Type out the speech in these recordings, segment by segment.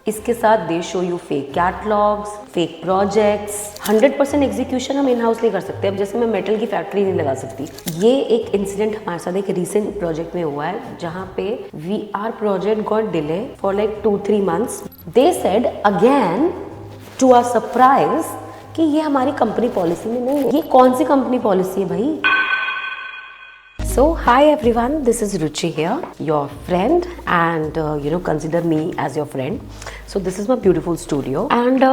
इसके साथ दे show you fake catalogues, fake projects. 100% execution हम इन हाउस नहीं कर सकते। अब जैसे मैं मेटल की फैक्ट्री नहीं लगा सकती। ये एक इंसिडेंट हमारे साथ एक रीसेंट प्रोजेक्ट में हुआ है जहाँ पे VR project got delay for like 2-3 months. They said again to our surprise कि ये हमारी कंपनी पॉलिसी में नहीं है। ये कौन सी कंपनी पॉलिसी है भाई? So hi everyone, this is Ruchi here, your friend, and consider me as your friend. So this is my beautiful studio, and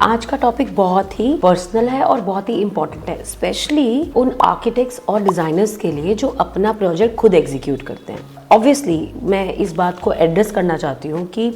आज का टॉपिक बहुत ही पर्सनल है और बहुत ही इम्पोर्टेंट है, स्पेशली उन आर्किटेक्ट्स और डिजाइनर्स के लिए जो अपना प्रोजेक्ट खुद एग्जीक्यूट करते हैं। ऑब्वियसली मैं इस बात को एड्रेस करना चाहती हूँ कि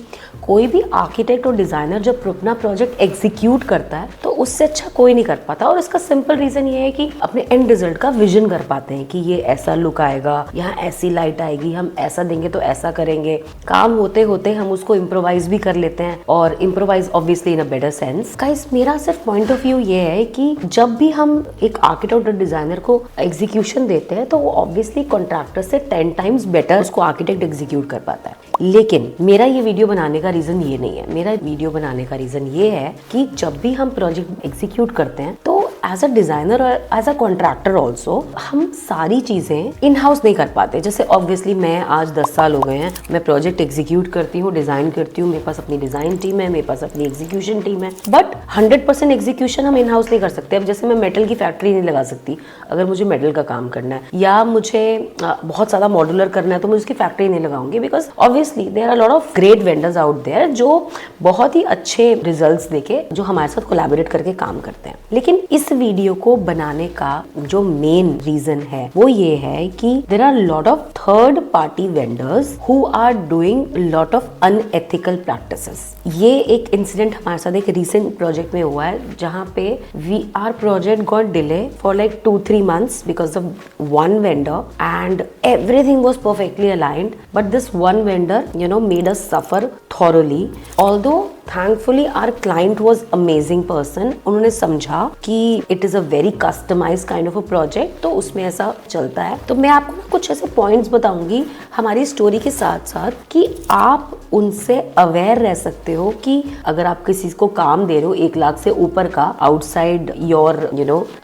कोई भी आर्किटेक्ट और डिज़ाइनर जब अपना प्रोजेक्ट एग्जीक्यूट करता है तो उससे अच्छा कोई नहीं कर पाता, और इसका सिंपल रीज़न ये है कि अपने एंड रिजल्ट का विजन कर पाते हैं कि ये ऐसा लुक आएगा, यहाँ ऐसी लाइट आएगी, हम ऐसा देंगे तो ऐसा करेंगे। काम होते होते हम उसको इम्प्रोवाइज भी कर लेते हैं, और improvise obviously in a better sense. Guys, मेरा सिर्फ पॉइंट ऑफ व्यू ये है कि जब भी हम एक आर्किटेक्ट और डिज़ाइनर को एग्जीक्यूशन देते हैं तो वो ऑब्वियसली कॉन्ट्रैक्टर से 10 टाइम्स बेटर उसको आर्किटेक्ट एग्जीक्यूट कर पाता है। लेकिन मेरा ये वीडियो बनाने का रीजन ये नहीं है। मेरा वीडियो बनाने का रीजन ये है कि जब भी हम प्रोजेक्ट एग्जीक्यूट करते हैं तो एज अ डिजाइनर और एज अ कॉन्ट्रैक्टर ऑल्सो हम सारी चीजें इन हाउस नहीं कर पाते। जैसे ऑब्वियसली मैं आज 10 साल हो गए हैं, मैं प्रोजेक्ट एग्जीक्यूट करती हूँ, डिजाइन करती हूँ, मेरे पास अपनी डिजाइन टीम है, मेरे पास अपनी एग्जीक्यूशन टीम है, बट 100% एग्जीक्यूशन हम इन हाउस नहीं कर सकते। अब जैसे मैं मेटल की फैक्ट्री नहीं लगा सकती अगर मुझे मेटल का काम करना है, या मुझे बहुत ज्यादा मॉड्यूलर करना है तो मैं उसकी फैक्ट्री नहीं लगाऊंगी, because obviously there are lot of great vendors out there जो बहुत ही अच्छे रिजल्ट्स देके जो हमारे साथ कोलैबोरेट करके काम करते हैं। लेकिन इस वीडियो को बनाने का जो मेन रीजन है वो ये है कि there are lot of third party vendors who are doing lot of unethical practices. ये एक इंसिडेंट हमारे साथ एक रीसेंट प्रोजेक्ट में हुआ है जहाँ पे VR project got delay for like 2-3 months because of one vendor, and everything was perfectly aligned, but this one vendor made us suffer thoroughly. Although thankfully our client was amazing person, उन्होंने समझा कि it is a very customized kind of a project, तो उसमें ऐसा चलता है। तो मैं आपको कुछ ऐसे पॉइंट्स बताऊंगी हमारी स्टोरी के साथ साथ कि आप उनसे अवेयर रह सकते हो कि अगर आप किसी को काम दे रहे हो 1 लाख से ऊपर का outside your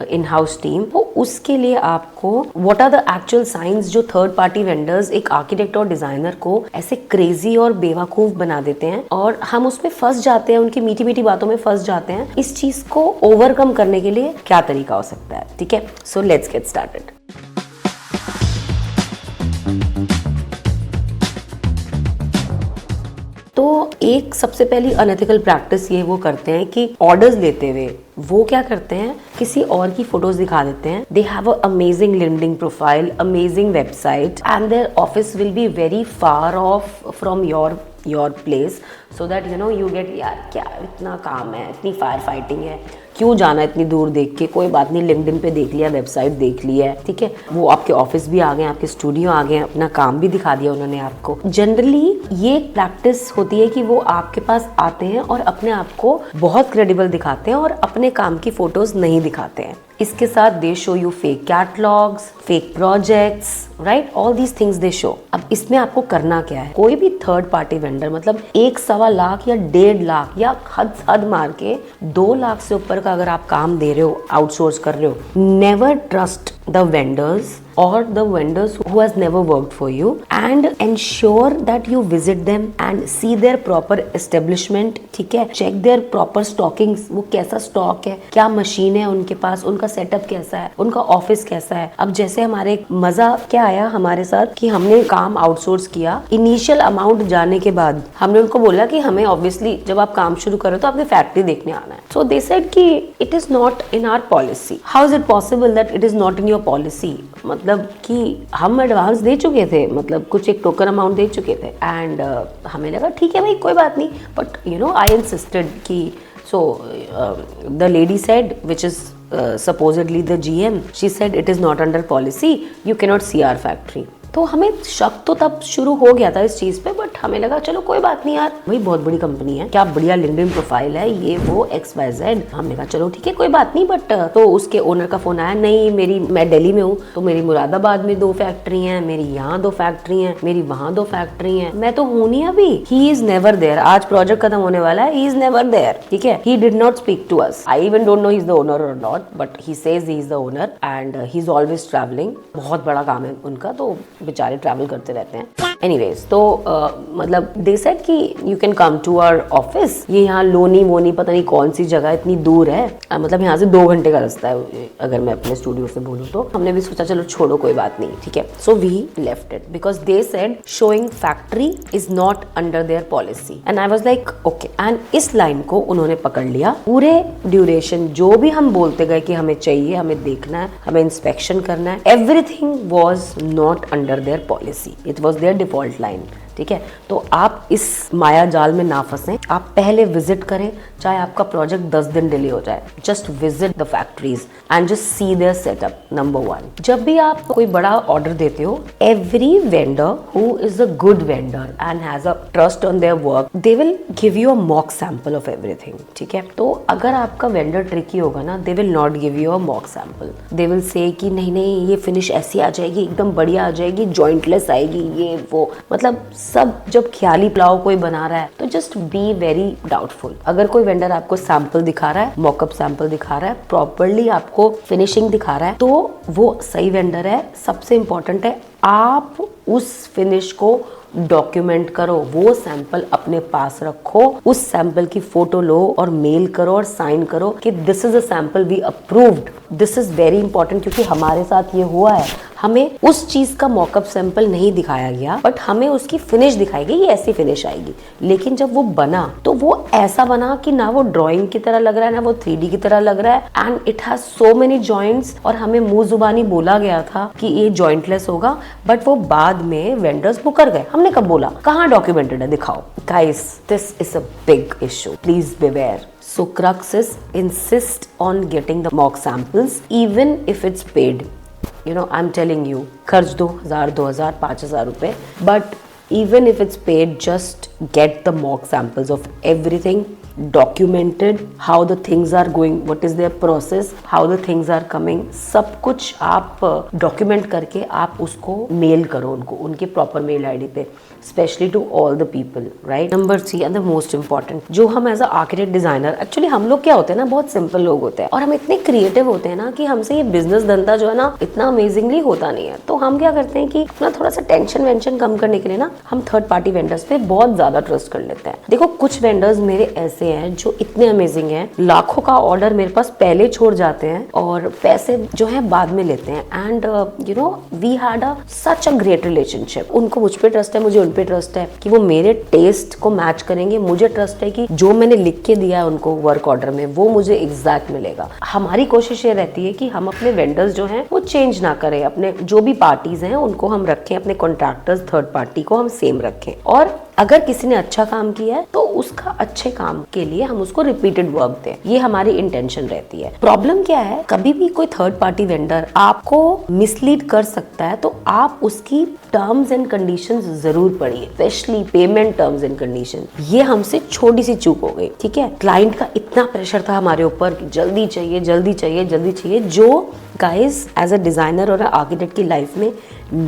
in house team, तो उसके लिए आपको what are the actual science जो थर्ड पार्टी वेंडर्स एक आर्किटेक्ट और डिजाइनर को ऐसे क्रेजी और बेवकूफ बना देते हैं, और हम उसमें फंस जाते हैं, उनकी मीठी मीठी बातों में फंस जाते हैं। इस चीज को ओवरकम करने के लिए क्या तरीका हो सकता है? ठीक है, सो लेट्स गेट स्टार्टेड। तो एक सबसे पहली अनएथिकल प्रैक्टिस ये वो करते हैं कि ऑर्डर्स लेते हुए वो क्या करते हैं, किसी और की फोटोज दिखा देते हैं। दे have a amazing LinkedIn profile, amazing website, and their office will be very far of from your place, so that you get यार क्या इतना काम है, इतनी फायर फाइटिंग है, क्यों जाना इतनी दूर देख के, कोई बात नहीं, लिंक्डइन पे देख लिया, वेबसाइट देख लिया है, ठीक है। वो आपके ऑफिस भी आ गए, आपके स्टूडियो आ गए, अपना काम भी दिखा दिया उन्होंने आपको। जनरली ये प्रैक्टिस होती है कि वो आपके पास आते हैं और अपने आप को बहुत क्रेडिबल दिखाते हैं और अपने काम की फोटोज नहीं दिखाते हैं। इसके साथ दे show you fake catalogues, fake projects, right, all these things they show. अब इसमें आपको करना क्या है, कोई भी थर्ड पार्टी वेंडर मतलब 1-1.25 लाख या 1.5 लाख या हद मार के 2 लाख से ऊपर का अगर आप काम दे रहे हो, आउटसोर्स कर रहे हो, never trust the vendors or the vendors who has never worked for you, and ensure that you visit them and see their proper establishment, ठीक है, check their proper stockings, वो कैसा स्टॉक है, क्या मशीन है उनके पास, उनका सेटअप कैसा है, उनका ऑफिस कैसा है। अब जैसे हमारे मजा क्या आया हमारे साथ कि हमने काम आउटसोर्स किया, इनिशियल अमाउंट जाने के बाद हमने उनको बोला कि हमें ऑब्वियसली जब आप काम शुरू करो तो आपने फैक्ट्री देखने आना है। सो दे सेड कि it is not in our policy. How is it possible that it is not in your policy? मतलब कि हम एडवांस दे चुके थे, मतलब कुछ एक टोकन अमाउंट दे चुके थे, एंड हमें लगा ठीक है भाई कोई बात नहीं, बट आई इंसिस्टेड कि so the lady said which is supposedly the GM, she said it is not under policy, you cannot see our factory. तो हमें शक तो तब शुरू हो गया था इस चीज पे, बट हमें लगा चलो कोई बात नहीं यार, भाई बहुत बड़ी कंपनी है, क्या बढ़िया लिंक्डइन प्रोफाइल है, ये वो XYZ। हमने कहा चलो ठीक है कोई बात नहीं, बट तो उसके ओनर का फोन आया, नहीं मैं दिल्ली में हूँ, तो मेरी मुरादाबाद में 2 फैक्ट्री हैं, मेरी यहाँ 2 फैक्ट्री हैं, मेरी वहाँ 2 फैक्ट्री हैं, मैं तो हूँ नहीं अभी। He is never there. आज प्रोजेक्ट खत्म होने वाला है, ही इज नेवर देयर, ठीक है। He did not speak to us. I even don't know he is the owner और not, but he says he is the owner and he is always travelling. बहुत बड़ा काम है उनका, तो बेचारे ट्रैवल करते रहते हैं। एनीवेज, तो मतलब दे सेड कि you can come to our office. ये यहाँ लोनी मोनी पता नहीं कौन सी जगह इतनी दूर है, मतलब यहाँ से 2 घंटे का रास्ता है अगर मैं अपने स्टूडियो से बोलूँ तो। हमने भी सोचा चलो छोड़ो कोई बात नहीं, ठीक है। So we left it because they said showing factory is not under their policy and I was like okay. And इस लाइन को उन्होंने पकड़ लिया। पूरे ड्यूरेशन जो भी हम बोलते गए कि हमें चाहिए, हमें देखना है, हमें इंस्पेक्शन करना है, everything was not under their policy, it was their default line, ठीक है। तो आप इस माया जाल में ना फंसें, आप पहले विजिट करें, चाहे आपका प्रोजेक्ट 10 दिन डिले हो जाए, just visit the factories and just see their setup. Number 1, जब भी आप कोई बड़ा ऑर्डर देते हो, every vendor who is a good vendor and has a trust on their work, they will give you a mock sample of everything, ठीक है। तो अगर आपका वेंडर ट्रिकी होगा ना, they will not give you a mock sample. They will say कि नहीं नहीं ये फिनिश ऐसी आ जाएगी, एकदम बढ़िया आ जाएगी, जॉइंटलेस आएगी, ये वो, मतलब सब जब ख्याली पुलाव कोई बना रहा है तो जस्ट बी वेरी डाउटफुल। अगर कोई वेंडर आपको सैंपल दिखा रहा है, मॉकअप सैंपल दिखा रहा है, प्रॉपर्ली आपको फिनिशिंग दिखा रहा है, तो वो सही वेंडर है। सबसे इंपॉर्टेंट है आप उस फिनिश को डॉक्यूमेंट करो, वो सैंपल अपने पास रखो, उस सैंपल की फोटो लो और मेल करो और साइन करो कि this is a sample we approved. This is very important क्योंकि हमारे साथ ये हुआ है, हमें उस चीज का मॉकअप सैंपल नहीं दिखाया गया, बट हमें उसकी फिनिश दिखाई गई, ये ऐसी फिनिश आएगी। लेकिन जब वो बना तो वो ऐसा बना कि ना वो ड्राइंग की तरह लग रहा है, ना वो 3D की तरह लग रहा है, and it has so many joints. और हमें मुंह जुबानी बोला गया था कि ये जॉइंटलेस होगा, बट वो बाद में वेंडर्स मुकर गए। हमने कब बोला? कहाँ डॉक्यूमेंटेड है, दिखाओ। Guys, this is a big issue, please beware. So crux is insist on getting the mock samples even if it's paid. You know, I'm telling you, खर्च दो 1000, 2000, 5000 रुपए, but even if it's paid, just get the mock samples of everything, documented how the things are going, what is their process, how the things are coming, सब कुछ आप document करके आप उसको mail करो उनको, उनके प्रॉपर मेल आईडी पे, specially to all the people, right. Number 3 and the most important, जो हम as a architect designer, actually हम लोग क्या होते हैं ना, बहुत सिंपल लोग होते हैं और हम इतने क्रिएटिव होते हैं ना कि हमसे ये बिजनेस धंधा जो है ना इतना अमेजिंगली होता नहीं है। तो हम क्या करते हैं कि अपना थोड़ा सा टेंशन वेंशन कम करने के लिए ना हम थर्ड पार्टी वेंडर्स पे बहुत ज्यादा ट्रस्ट कर लेते हैं। देखो कुछ वेंडर्स मेरे ऐसे हैं जो इतने अमेजिंग हैं, लाखों का ऑर्डर मेरे पास पहले छोड़ जाते हैं और पैसे जो है बाद में लेते हैं। And you know we had a such a great relationship. उनको मुझ पे ट्रस्ट है, मुझे उन पे ट्रस्ट है कि वो मेरे टेस्ट को मैच करेंगे। मुझे ट्रस्ट है कि जो मैंने लिख के दिया है उनको वर्क ऑर्डर में वो मुझे एग्जैक्ट मिलेगा। हमारी कोशिश ये रहती है कि हम अपने वेंडर्स जो हैं वो चेंज ना करें, अपने जो भी पार्टीज हैं उनको हम रखें, अपने कॉन्ट्रैक्टर्स थर्ड पार्टी को हम सेम रखें, और अगर किसी ने अच्छा काम किया है तो उसका अच्छे काम के लिए हम उसको रिपीटेड वर्क दें। ये हमारी इंटेंशन रहती है। प्रॉब्लम क्या है, कभी भी कोई थर्ड पार्टी वेंडर आपको मिसलीड कर सकता है, तो आप उसकी टर्म्स एंड कंडीशंस जरूर पढ़िए, specially payment terms and condition. ये हमसे छोटी सी चूक हो गई, ठीक है। क्लाइंट का इतना प्रेशर था हमारे ऊपर कि जल्दी चाहिए जल्दी चाहिए जल्दी चाहिए, जो गाइस एज अ डिजाइनर और आर्किटेक्ट की लाइफ में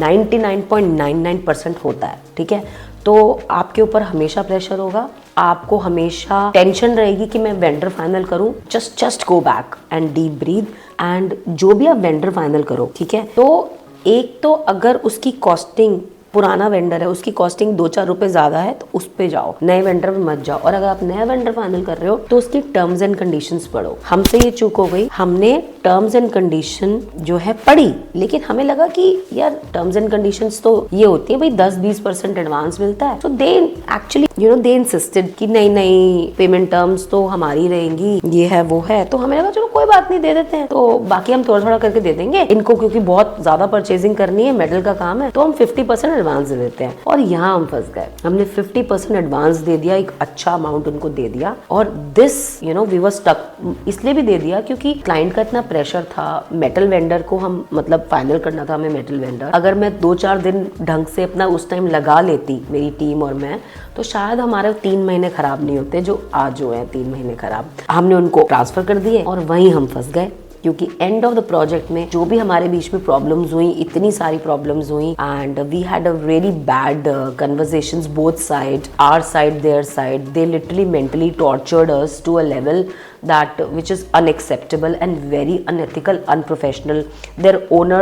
99.99% होता है, ठीक है। तो आपके ऊपर हमेशा प्रेशर होगा, आपको हमेशा टेंशन रहेगी कि मैं वेंडर फाइनल करूं। Just go back and deep breath, and जो भी आप वेंडर फाइनल करो, ठीक है। तो एक तो अगर उसकी कॉस्टिंग, पुराना वेंडर है उसकी कॉस्टिंग 2-4 रुपए ज्यादा है तो उस पे जाओ, नए वेंडर पे मत जाओ। और अगर आप नया वेंडर फाइनल कर रहे हो तो उसकी टर्म्स एंड कंडीशंस पढ़ो। हमसे ये चूक हो गई, हमने टर्म्स एंड कंडीशन जो है पढ़ी, लेकिन हमें लगा कि यार टर्म्स एंड कंडीशंस तो ये होती है भाई 10-20% एडवांस मिलता है। तो दे एक्चुअली दे इंसिस्टेड कि नहीं नहीं पेमेंट टर्म्स तो हमारी रहेंगी, ये है वो है। तो हमें लगा चलो कोई बात नहीं, दे देते हैं, तो बाकी हम थोड़ा थोड़ा करके दे देंगे इनको, क्योंकि बहुत ज्यादा परचेजिंग करनी है, मेटल का काम है, तो हम 50% एडवांस दे देते हैं, और यहाँ हम फंस गए। हमने 50% एडवांस दे दिया, एक अच्छा अमाउंट उनको दे दिया, और दिस वी वर स्टक। इसलिए भी दे दिया क्योंकि क्लाइंट का इतना प्रेशर था, मेटल वेंडर को हम मतलब फाइनल करना था हमें मेटल वेंडर। अगर मैं 2-4 दिन ढंग से अपना उस टाइम लगा लेती, मेरी टीम और मैं, तो शायद हमारे 3 महीने खराब नहीं होते जो आज हुए हैं 3 महीने खराब। हमने उनको ट्रांसफर कर दिए और वहीं हम फंस गए, क्योंकि एंड ऑफ द प्रोजेक्ट में जो भी हमारे बीच में प्रॉब्लम्स हुई, इतनी सारी प्रॉब्लम्स हुई, and we had a very bad conversations both side, our side, their side. They literally mentally tortured us to a level that which is unacceptable and very unethical, unprofessional. Their owner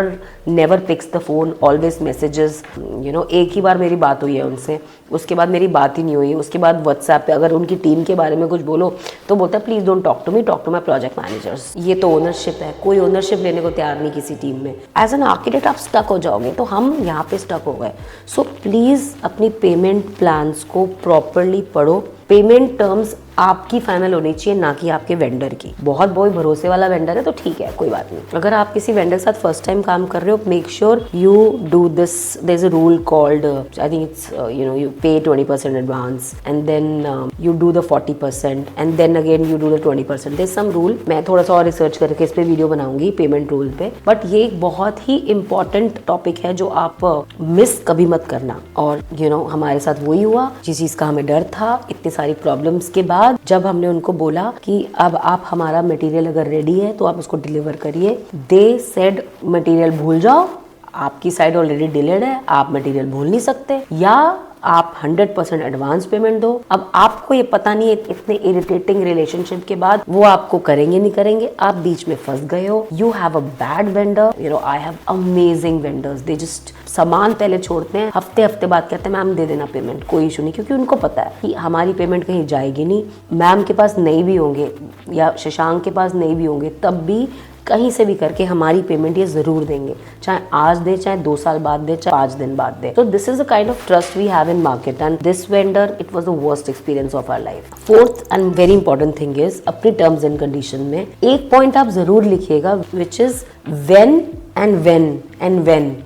never picks the phone, always messages. एक ही बार मेरी बात हुई है उनसे, उसके बाद मेरी बात ही नहीं हुई। उसके बाद व्हाट्सएप पे अगर उनकी टीम के बारे में कुछ बोलो तो बोलता है please don't talk to me, talk to my project managers. ये तो ओनरशिप है, कोई ओनरशिप लेने को तैयार नहीं किसी टीम में। एज एन आर्किटेक्ट आप स्टक हो जाओगे, तो हम यहाँ पे स्टक हो गए। सो प्लीज अपनी पेमेंट प्लान्स को प्रॉपरली पढ़ो। पेमेंट टर्म्स आपकी फाइनल होनी चाहिए, ना कि आपके वेंडर की। बहुत भरोसे वाला वेंडर है तो ठीक है, कोई बात नहीं। अगर आप किसी वेंडर के साथ फर्स्ट टाइम काम कर रहे हो, make sure you do this. There is a rule called, I think it's you pay 20% advance and then you do the 40% and then again you do the 20%। There is some rule, मैं थोड़ा सा और research करके इस पे video बनाऊंगी payment rule पे, but ये एक बहुत ही इंपॉर्टेंट टॉपिक है जो आप मिस कभी मत करना। और हमारे साथ वही हुआ जिस चीज का हमें डर था। इतनी सारी प्रॉब्लम्स के बाद जब हमने उनको बोला कि अब आप हमारा मटेरियल अगर रेडी है तो आप उसको डिलीवर करिए, दे सेड मटेरियल भूल जाओ, आपकी साइड ऑलरेडी डिलेड है, आप मटेरियल भूल नहीं सकते, या आप 100% एडवांस पेमेंट दो। अब आपको ये पता नहीं है, इतने इरिटेटिंग रिलेशनशिप के बाद वो आपको करेंगे नहीं करेंगे, आप बीच में फंस गए हो। You have a bad vendor, I have amazing vendors, they just सामान पहले छोड़ते हैं, हफ्ते बाद कहते हैं मैम दे देना पेमेंट, कोई इशू नहीं, क्योंकि उनको पता है कि हमारी पेमेंट कहीं जाएगी नहीं। मैम के पास नहीं भी होंगे या शशांक के पास नहीं भी होंगे, तब भी कहीं से भी करके हमारी पेमेंट ये जरूर देंगे, चाहे आज दे, चाहे 2 साल बाद दे, चाहे 5 दिन बाद दे। So this is the kind of trust we have in market, and this vendor, it was the worst experience of our life. Fourth and very important thing is अपनी terms and condition में एक point आप जरूर लिखिएगा, which is when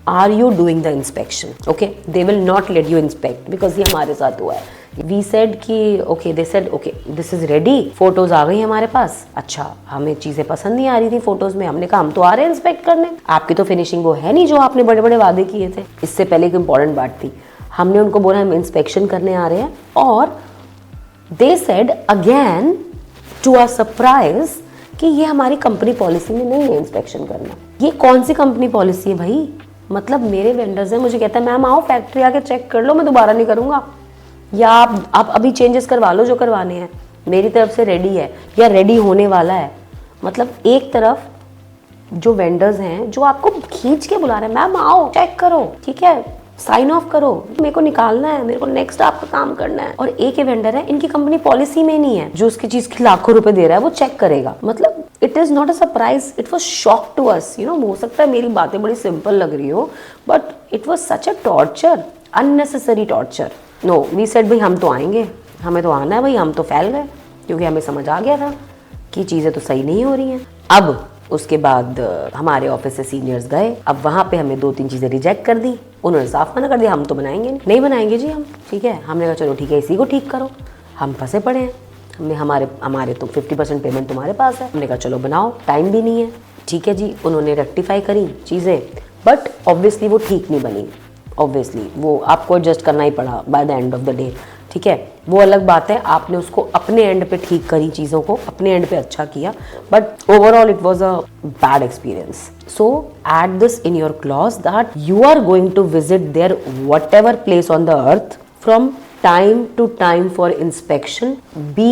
are you doing the inspection? Okay, they will not let you inspect because ये हमारे साथ हुआ है। We said कि okay, they said okay, this is ready, photos आ गई हमारे पास। अच्छा, हमें चीजें पसंद नहीं आ रही थी फोटोज में, हमने कहा हम तो आ रहे हैं इंस्पेक्ट करने, आपकी तो फिनिशिंग वो है नहीं जो आपने बड़े बड़े वादे किए थे। इससे पहले एक इंपॉर्टेंट बात थी, हमने उनको बोला हम इंस्पेक्शन करने आ रहे हैं, और they said again to our surprise कि ये हमारी कंपनी पॉलिसी में नहीं है इंस्पेक्शन करना। ये कौन सी कंपनी पॉलिसी है भाई? मतलब मेरे वेंडर्स हैं, मुझे कहता है मैम आओ फैक्ट्री आके चेक कर लो, मैं दोबारा नहीं करूंगा, या आप अभी चेंजेस करवा लो जो करवाने हैं, मेरी तरफ से रेडी है या रेडी होने वाला है। मतलब एक तरफ जो वेंडर्स हैं जो आपको खींच के बुला रहे हैं, मैम आओ चेक करो, ठीक है, साइन ऑफ करो, मेरे को निकालना है, मेरे को नेक्स्ट आपका काम करना है। और एक वेंडर है, इनकी कंपनी पॉलिसी में नहीं है, जो उसकी चीज के लाखों रुपए दे रहा है वो चेक करेगा। मतलब it is not a surprise, it was shock to us. हो सकता है मेरी बातें बड़ी सिंपल लग रही हो, but it was such a torture, unnecessary torture. No, we said भाई हम तो आएंगे, हमें तो आना है भाई, हम तो फैल गए, क्योंकि हमें समझ आ गया था कि चीज़ें तो सही नहीं हो रही हैं। अब उसके बाद हमारे ऑफिस से सीनियर्स गए, अब वहाँ पे हमें 2-3 चीज़ें रिजेक्ट कर दी, उन्होंने साफ मना कर दिया हम तो बनाएंगे नहीं बनाएंगे जी हम, ठीक है। हमने कहा चलो ठीक है, इसी को ठीक करो, हम फंसे पड़े हैं, हमने हमारे तो 50% पेमेंट तुम्हारे पास है। हमने कहा चलो बनाओ, टाइम भी नहीं है, ठीक है जी। उन्होंने रेक्टिफाई करी चीज़ें, बट ऑब्वियसली वो ठीक नहीं बनी, ऑब्वियसली वो आपको एडजस्ट करना ही पड़ा by the end of the day, ठीक है। वो अलग बात है, आपने उसको अपने एंड पे ठीक करी, चीज़ों को अपने एंड पे अच्छा किया, but overall it was a bad experience. So add this in your clause that you are going to visit there whatever place on the earth from time to time for inspection. Be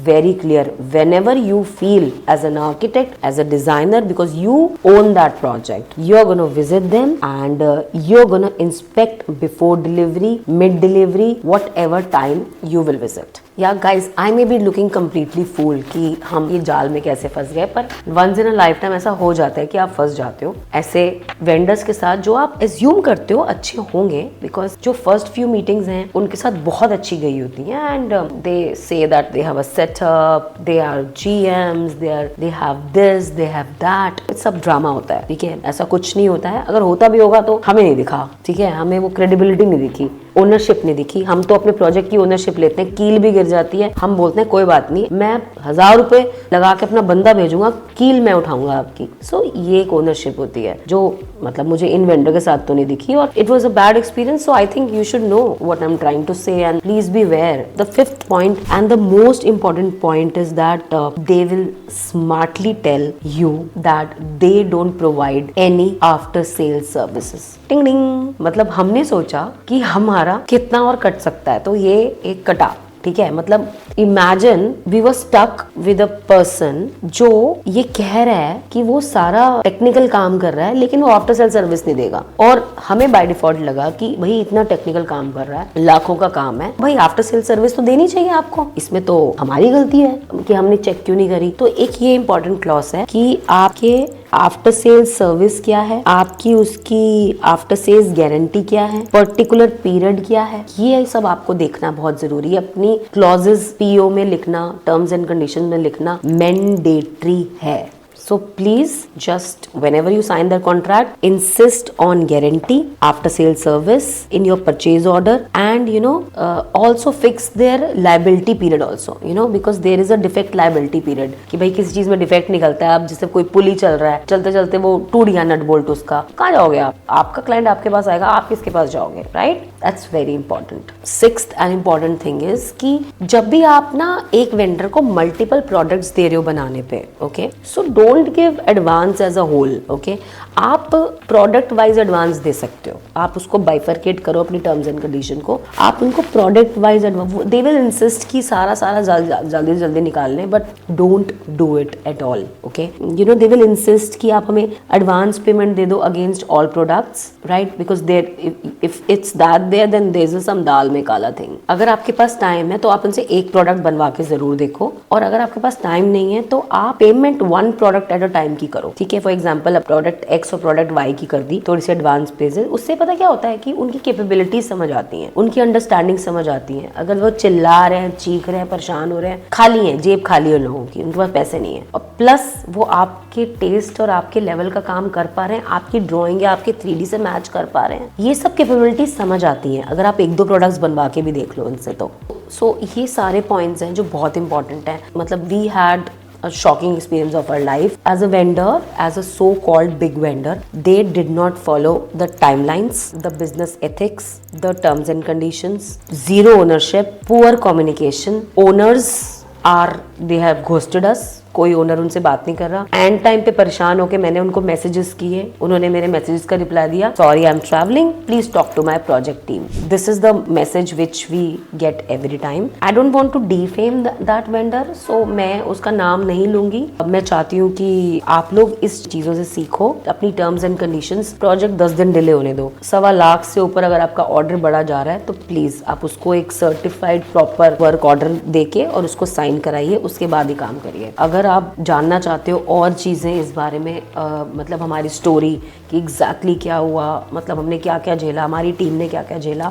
very clear whenever you feel as an architect, as a designer, because you own that project, you're going to visit them and you're going to inspect before delivery, mid delivery, whatever time you will visit. या guys I may be looking completely fool कि हम ये जाल में कैसे फंस गए, पर once in a lifetime ऐसा हो जाता है कि आप फंस जाते हो ऐसे वेंडर्स के साथ जो आप एज्यूम करते हो अच्छे होंगे, बिकॉज जो फर्स्ट फ्यू मीटिंग्स हैं उनके साथ बहुत अच्छी गई होती हैं and they say that they have a setup, they are GMs, they have this, they have that, सब ड्रामा होता है, ठीक है। ऐसा कुछ नहीं होता है, अगर होता भी होगा तो हमें नहीं दिखा, ठीक है, हमें वो क्रेडिबिलिटी नहीं दिखी, ओनरशिप नहीं दिखी। हम तो अपने प्रोजेक्ट की ओनरशिप लेते हैं, कील भी गिर जाती है, हम बोलते हैं कोई बात नहीं, मैं 1000 रुपए लगा के अपना बंदा भेजूंगा, कील मैं उठाऊंगा आपकी। सो ये एक ओनरशिप होती है जो मतलब मुझे इन वेंडर के साथ तो नहीं दिखी, और it was a bad experience. So I think you should know what I am trying to say and please beware. The fifth point and the most important point is that they will smartly tell you that they don't provide any after sale services. टिंग टिंग, मतलब हमने सोचा कि हमारा कितना और cut सकता है, तो ये एक कटा, ठीक है। मतलब imagine we were stuck with a person जो ये कह रहा है कि वो सारा टेक्निकल काम कर रहा है लेकिन वो आफ्टर सेल सर्विस नहीं देगा, और हमें बाय डिफॉल्ट लगा कि भाई इतना टेक्निकल काम कर रहा है, लाखों का काम है, भाई आफ्टर सेल सर्विस तो देनी चाहिए आपको, इसमें तो हमारी गलती है कि हमने चेक क्यों नहीं करी। तो एक ये इंपॉर्टेंट क्लॉज है कि आपके आफ्टर सेल सर्विस क्या है, आपकी उसकी आफ्टर सेल्स गारंटी क्या है, पर्टिकुलर पीरियड क्या है, ये सब आपको देखना बहुत जरूरी है। अपनी क्लॉजेस पीओ में लिखना, टर्म्स एंड कंडीशन में लिखना मैंडेटरी है। So please just whenever you sign the contract, insist on guarantee, after sale service in your purchase order, and also fix their liability period also, because there is a defect liability period कि भाई किसी चीज में defect निकलता है, अब जैसे कोई पुली चल रहा है, चलते चलते वो टूट गया नट बोल्ट, उसका कहाँ जाओगे आप? आपका क्लाइंट आपके पास आएगा, आप किसके पास जाओगे, right? That's very important. Sixth and important thing is कि जब भी आप ना एक वेंडर को मल्टीपल प्रोडक्ट्स दे रहे हो बनाने पे, okay, so don't give advance as a whole, okay. आप प्रोडक्ट वाइज एडवांस दे सकते हो, आप उसको बाइफरकेट करो अपनी टर्म्स एंड कंडीशन को, आप उनको product wise they will insist कि सारा जल्दी जल्दी निकाल लें, but don't do it at all, okay. They will insist कि आप हमें एडवांस पेमेंट दे दो against all products, right? Because there if it's that there then there is some दाल में काला थिंग। अगर आपके पास टाइम है तो आप उनसे एक प्रोडक्ट बनवा के जरूर देखो, और अगर आपके पास टाइम नहीं है तो आप payment one product at a time की करो, ठीक है। फॉर एग्जांपल प्रोडक्ट एक्स और प्रोडक्ट वाई की कर दी, थोड़ी सी एडवांस पेज, उससे पता क्या होता है कि उनकी कैपेबिलिटीज समझ आती हैं, उनकी अंडरस्टैंडिंग समझ आती है। अगर वो चिल्ला रहे हैं, चीख रहे हैं, परेशान हो रहे हैं, खाली है जेब, खाली है लोगों की, उनके पास पैसे नहीं है, और प्लस वो आपके टेस्ट और आपके लेवल का काम कर पा रहे हैं, आपकी ड्राइंग या आपके 3D से मैच कर पा रहे हैं, ये सब कैपेबिलिटीज समझ आती हैं अगर आप एक दो प्रोडक्ट्स बनवा के भी देख लो उनसे। तो ये सारे पॉइंट्स हैं जो बहुत इंपॉर्टेंट हैं। मतलब we had a shocking experience of our life as a vendor, as a so-called big vendor. They did not follow the timelines, the business ethics, the terms and conditions, zero ownership, poor communication, owners they have ghosted us, कोई owner उनसे बात नहीं कर रहा। And time पे परेशान होके मैंने उनको मैसेजेस किए, उन्होंने मेरे मैसेजेस का रिप्लाई दिया, sorry I am travelling, please talk to my project team. This is the message which we get every time. I don't want to defame that vendor, so मैं उसका नाम नहीं लूंगी। मैं चाहती हूँ कि आप लोग इस चीजों से सीखो, अपनी टर्म्स एंड कंडीशंस, प्रोजेक्ट 10 दिन डिले होने दो, 1.25 लाख से ऊपर अगर आपका ऑर्डर बढ़ा जा रहा है तो प्लीज आप उसको एक सर्टिफाइड प्रॉपर वर्क ऑर्डर देके और उसको साइन कराइए, उसके बाद ही काम करिए। अगर आप जानना चाहते हो और चीज़ें इस बारे में, मतलब हमारी स्टोरी कि एग्जैक्टली क्या हुआ, मतलब हमने क्या क्या झेला, हमारी टीम ने क्या क्या झेला,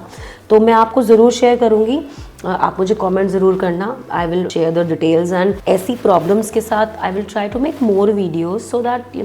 तो मैं आपको ज़रूर शेयर करूँगी। आप मुझे कमेंट ज़रूर करना, I will share the details, and ऐसी प्रॉब्लम्स के साथ I will try to make more videos so that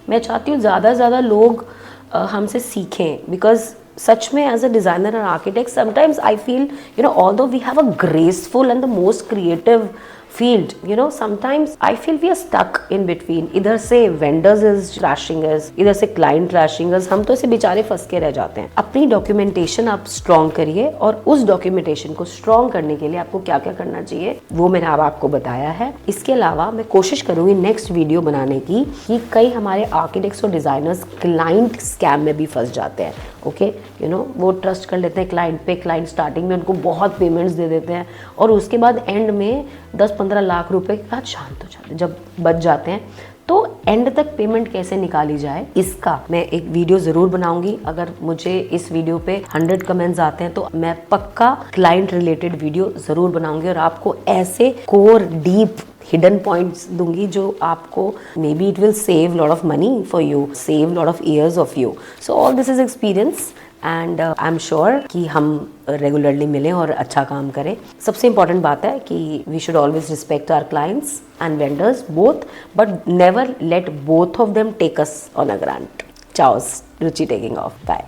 मैं चाहती हूँ ज़्यादा से ज़्यादा लोग हमसे सीखें। बिकॉज सच में एज अ डिज़ाइनर और architect sometimes I feel although we have a graceful and the most creative field, sometimes I feel we are stuck in between. इधर से vendors is trashing us, इधर से client trashing us, हम तो ऐसे बेचारे फंस के रह जाते हैं। अपनी डॉक्यूमेंटेशन आप स्ट्रॉन्ग करिए, और उस डॉक्यूमेंटेशन को स्ट्रॉन्ग करने के लिए आपको क्या क्या करना चाहिए वो मैंने आपको बताया है। इसके अलावा मैं कोशिश करूंगी नेक्स्ट वीडियो बनाने की कि कई हमारे आर्किटेक्ट्स और डिजाइनर्स क्लाइंट स्कैम में भी फंस जाते हैं। ओके, वो ट्रस्ट कर लेते हैं क्लाइंट पे, क्लाइंट स्टार्टिंग में उनको बहुत पेमेंट्स दे देते हैं और उसके बाद एंड में 10-15 लाख रुपए के बाद शांत हो जाते हैं। जब बच जाते हैं तो एंड तक पेमेंट कैसे निकाली जाए इसका मैं एक वीडियो जरूर बनाऊंगी। अगर मुझे इस वीडियो पे 100 कमेंट्स आते हैं तो मैं पक्का क्लाइंट रिलेटेड वीडियो जरूर बनाऊंगी और आपको ऐसे कोर डीप हिडन पॉइंट्स दूंगी जो आपको may be it will save lot of money for you, save lot of years of you. So all this is experience and I am sure कि हम रेगुलरली मिलें और अच्छा काम करें। सबसे इंपॉर्टेंट बात है कि we should always respect our clients and vendors both, but never let both of them take us on a grant. चाओस रुचि टेकिंग ऑफ, बाय।